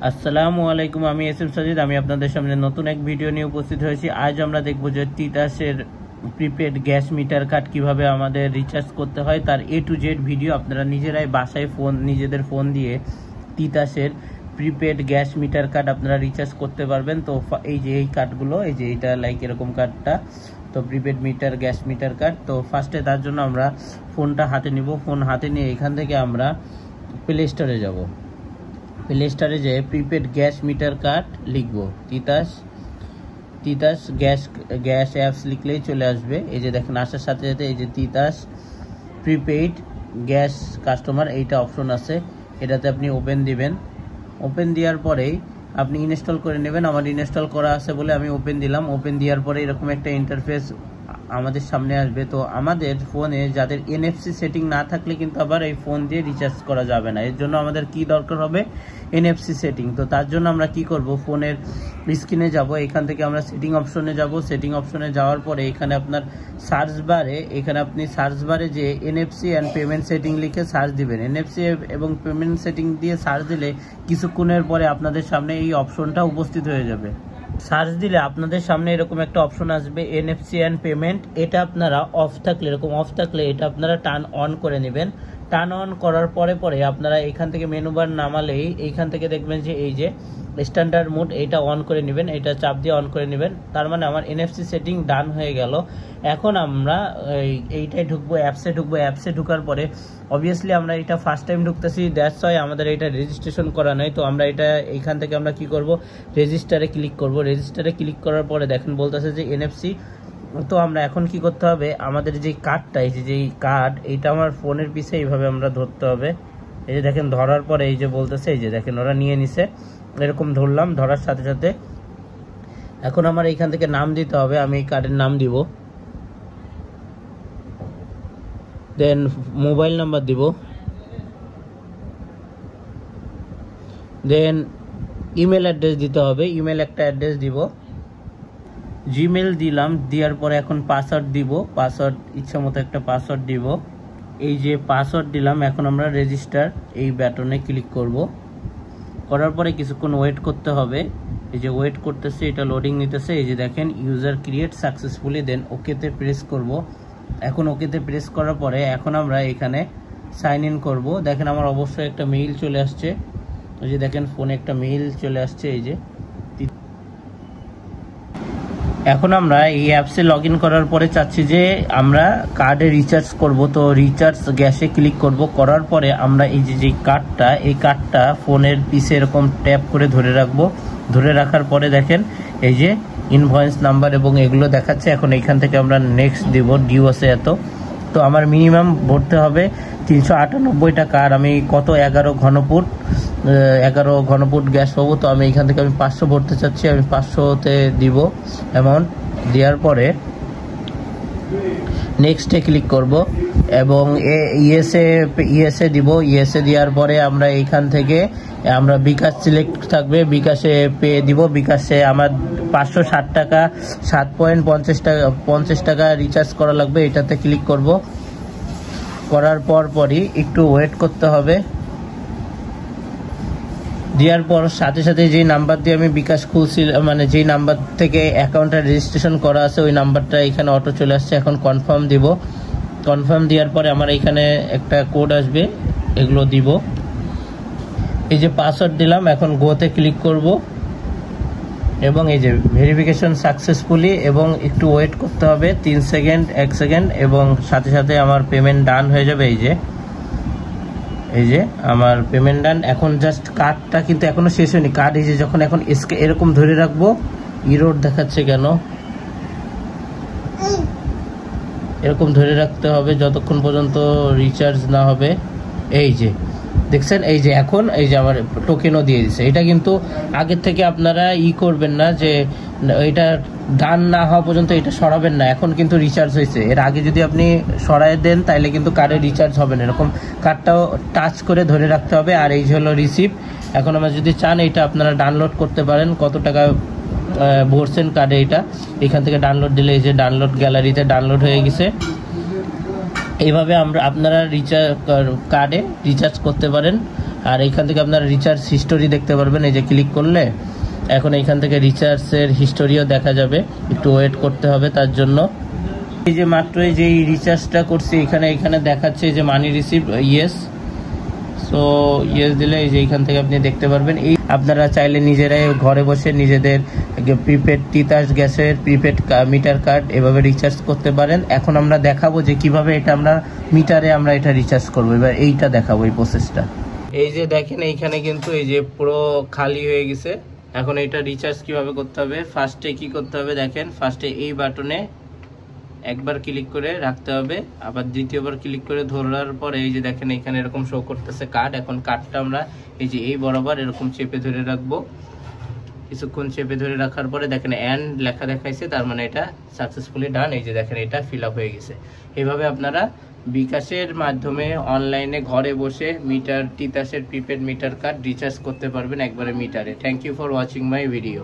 আসসালামু আলাইকুম, আমি এস এম সাজিদ। আমি আপনাদের সামনে নতুন এক ভিডিও নিয়ে উপস্থিত হয়েছি। আজ আমরা দেখব যে তিতাসের প্রিপেড গ্যাস মিটার কার্ড কিভাবে আমাদের রিচার্জ করতে হয়, তার A to Z ভিডিও। আপনারা নিজেরাই বাসায় নিজেদের ফোন দিয়ে তিতাসের প্রিপেড গ্যাস মিটার কার্ড আপনারা রিচার্জ করতে পারবেন। তো এই যে এই কার্ডগুলো, এই যে এটা লাইক এরকম কার্ডটা, তো prepaid metre gas metre card. তো ফার্স্টে তার জন্য আমরা ফোনটা হাতে নিব। ফোন হাতে নিয়ে এখান থেকে আমরা প্লে স্টোরে যাব। প্লে স্টোরে যে প্রিপেড গ্যাস মিটার কার্ড লিখবো, তিতাস গ্যাস অ্যাপস লিখলেই চলে আসবে। এই যে দেখেন, আসার সাথে সাথে এই যে তিতাস প্রিপেইড গ্যাস কাস্টমার এইটা অপশন আছে, এটাতে আপনি ওপেন দিবেন। ওপেন দেওয়ার পরেই আপনি ইনস্টল করে নেবেন। আমার ইনস্টল করা আছে বলে আমি ওপেন দিলাম। ওপেন দেওয়ার পরে এরকম একটা ইন্টারফেস আমাদের সামনে আসবে। তো আমাদের ফোনে যাদের NFC সেটিং না থাকলে কিন্তু আবার এই ফোন দিয়ে রিচার্জ করা যাবে না। এর জন্য আমাদের কি দরকার হবে? NFC setting. তো তার জন্য আমরা কি করব, ফোনের স্ক্রিনে যাব, এখান থেকে আমরা সেটিং অপশনে যাব। সেটিং অপশনে যাওয়ার পরে এখানে আপনার সার্চ বারে যে NFC অ্যান্ড পেমেন্ট সেটিং লিখে সার্চ দিবেন। NFC এবং পেমেন্ট সেটিং দিয়ে সার্চ দিলে কিছুক্ষণের পরে আপনাদের সামনে এই অপশনটা উপস্থিত হয়ে যাবে। সার্চ দিলে আপনাদের সামনে এরকম একটা অপশন আসবে, NFC অ্যান্ড পেমেন্ট। এটা আপনারা অফ থাকলে, এরকম অফ থাকলে এটা আপনারা টার্ন অন করে নেবেন। টার্ন অন করার পরে আপনারা এখান থেকে মেনু বার নামালেই এইখান থেকে দেখবেন যে এই যে স্ট্যান্ডার্ড মোড, এইটা অন করে নেবেন। এটা চাপ দিয়ে অন করে নেবেন। তার মানে আমার NFC সেটিং ডান হয়ে গেল। এখন আমরা এইটাই ঢুকবো, অ্যাপসে ঢুকবো। অ্যাপসে ঢুকার পরে অবভিয়াসলি আমরা এটা ফার্স্ট টাইম ঢুকতেছি, দ্যাটস ওয়াই আমাদের এটা রেজিস্ট্রেশন করা নাই। তো আমরা এটা এইখান থেকে আমরা কি করব, রেজিস্টারে ক্লিক করব। রেজিস্টারে ক্লিক করার পরে দেখেন বলতেছে যে NFC। তো আমরা এখন কি করতে হবে, আমাদের যে কার্ডটা, এই যে কার্ড, এইটা আমার ফোনের পিছে এইভাবে আমরা ধরতে হবে। এই যে দেখেন, ধরার পরে এই যে বলতেছে, এই যে দেখেন ওরা নিয়ে নিছে, এরকম ধরলাম। ধরার সাথে সাথে এখন আমার এইখান থেকে নাম দিতে হবে। আমি এই কার্ডের নাম দিব, দেন মোবাইল নাম্বার দিব, দেন ইমেল অ্যাড্রেস দিতে হবে। ইমেল একটা অ্যাড্রেস দিব, জিমেল দিলাম। দেওয়ার পরে এখন পাসওয়ার্ড দিব। পাসওয়ার্ড ইচ্ছা মতো একটা পাসওয়ার্ড দিব। এই যে পাসওয়ার্ড দিলাম, এখন আমরা রেজিস্টার এই বাটনে ক্লিক করব। করার পরে কিছুক্ষণ ওয়েট করতে হবে। এই যে ওয়েট করতেছে, এটা লোডিং নিতেছে। এই যে দেখেন ইউজার ক্রিয়েট সাকসেসফুলি, দেন ওকেতে প্রেস করব। এখন ওকেতে প্রেস করার পরে এখন আমরা এখানে সাইন ইন করব। দেখেন আমার অবশ্যই একটা মেইল চলে আসছে। এই যে দেখেন ফোনে একটা মেইল চলে আসছে। এই যে এখন আমরা এই অ্যাপসে লগ ইন করার পরে চাচ্ছি যে আমরা কার্ডে রিচার্জ করব। তো রিচার্জ গ্যাসে ক্লিক করব। করার পরে আমরা এই যে কার্ডটা, এই কার্ডটা ফোনের পিছে এরকম ট্যাপ করে ধরে রাখবো। ধরে রাখার পরে দেখেন এই যে ইনভয়েস নাম্বার এবং এগুলো দেখাচ্ছে। এখন এইখান থেকে আমরা নেক্সট দিব, ডিউ আছে এত। তো আমার মিনিমাম ভরতে হবে 398 টাকা। আর আমি কত 11 ঘনফুট গ্যাস পাবো। তো আমি এখান থেকে 500 ভরতে চাচ্ছি। আমি 500তে দিব অ্যামাউন্ট। দেওয়ার পরে নেক্সটে ক্লিক করব এবং ইএসএ দিব। ইএসএ দেওয়ার পরে আমরা এইখান থেকে আমরা বিকাশ সিলেক্ট থাকবে, বিকাশে পে দিব। বিকাশে আমার 560 টাকা 7.50 টাকা রিচার্জ করা লাগবে। এটাতে ক্লিক করব। করার পরই একটু ওয়েট করতে হবে। দেওয়ার পর সাথে সাথে যে নাম্বার দিয়ে আমি বিকাশ খুলছি, মানে যেই নাম্বার থেকে অ্যাকাউন্টটা রেজিস্ট্রেশন করা আছে, ওই নাম্বারটা এখানে অটো চলে আসছে। এখন কনফার্ম দিব। কনফার্ম দেওয়ার পরে আমার এখানে একটা কোড আসবে, এগুলো দিব। এই যে পাসওয়ার্ড দিলাম, এখন গোতে ক্লিক করব এবং এই যে ভেরিফিকেশন সাকসেসফুলি, এবং একটু ওয়েট করতে হবে 3 সেকেন্ড 1 সেকেন্ড, এবং সাথে সাথে আমার পেমেন্ট ডান হয়ে যাবে। এই যে আমার পেমেন্ট ডান। এখন জাস্ট কার্ডটা কিন্তু এখনো শেষ হয়নি। কার্ড এই যে যখন এখন এরকম ধরে রাখবো, ইরোড দেখাচ্ছে কেন, এরকম ধরে রাখতে হবে যতক্ষণ পর্যন্ত রিচার্জ না হবে। এই যে দেখছেন, এই যে এখন এই যে আমার টোকেনও দিয়ে দিছে। এটা কিন্তু আগের থেকে আপনারা করবেন না, যে এটা ডান না হওয়া পর্যন্ত এটা সরাবেন না। এখন কিন্তু রিচার্জ হয়েছে। এর আগে যদি আপনি সরায় দেন তাহলে কিন্তু কার্ডে রিচার্জ হবে না। এরকম কার্ডটাও টাচ করে ধরে রাখতে হবে। আর এই যে হলো রিসিপ্ট। এখন আমরা যদি চান এটা আপনারা ডাউনলোড করতে পারেন, কত টাকা ভরছেন কার্ডে, এটা এখান থেকে ডাউনলোড দিলে এই যে ডাউনলোড গ্যালারিতে ডাউনলোড হয়ে গেছে। এইভাবে আপনারা কার্ডে রিচার্জ করতে পারেন। আর এইখান থেকে আপনারা রিচার্জ হিস্টোরি দেখতে পারবেন। এই যে ক্লিক করলে এখন এইখান থেকে রিচার্জের হিস্টোরিও দেখা যাবে, একটু ওয়েট করতে হবে তার জন্য। এই যে মাত্র এই যে রিচার্জটা করছি এখানে দেখাচ্ছে যে মানি রিসিভ ইয়েস, সো ইয়েস দিলে এই যে এইখান থেকে আপনি দেখতে পারবেন। এই আপনারা চাইলে নিজেরাই ঘরে বসে নিজেদের প্রিপেড তিতাস গ্যাসের প্রিপেড মিটার কার্ড এভাবে রিচার্জ করতে পারেন। এখন আমরা দেখাবো যে কিভাবে এটা আমরা মিটারে আমরা এটা রিচার্জ করবো। এবার এইটা দেখাবো এই প্রসেসটা। এই যে দেখেন এইখানে কিন্তু এই যে পুরো খালি হয়ে গেছে। এখন এটা রিচার্জ কিভাবে করতে হবে, ফার্স্টে কি করতে হবে দেখেন, ফার্স্টে এই বাটনে একবার ক্লিক করে রাখতে হবে, আবার দ্বিতীয়বার ক্লিক করে ধরার পরে এই যে দেখেন এখানে এরকম শো করতেছে কার্ড। এখন কার্ডটা আমরা এই যে এই বরাবর এরকম চেপে ধরে রাখবো। কিছুক্ষণ চেপে ধরে রাখার পরে দেখেন এন্ড লেখা দেখাইছে, তার মানে এটা সাকসেসফুলি ডান। এই যে দেখেন এটা ফিল আপ হয়ে গেছে। এইভাবে আপনারা বিকাশের মাধ্যমে অনলাইনে ঘরে বসে তিতাসের প্রিপেড মিটার কার্ড রিচার্জ করতে পারবেন একবারে মিটারে। Thank you for watching my video.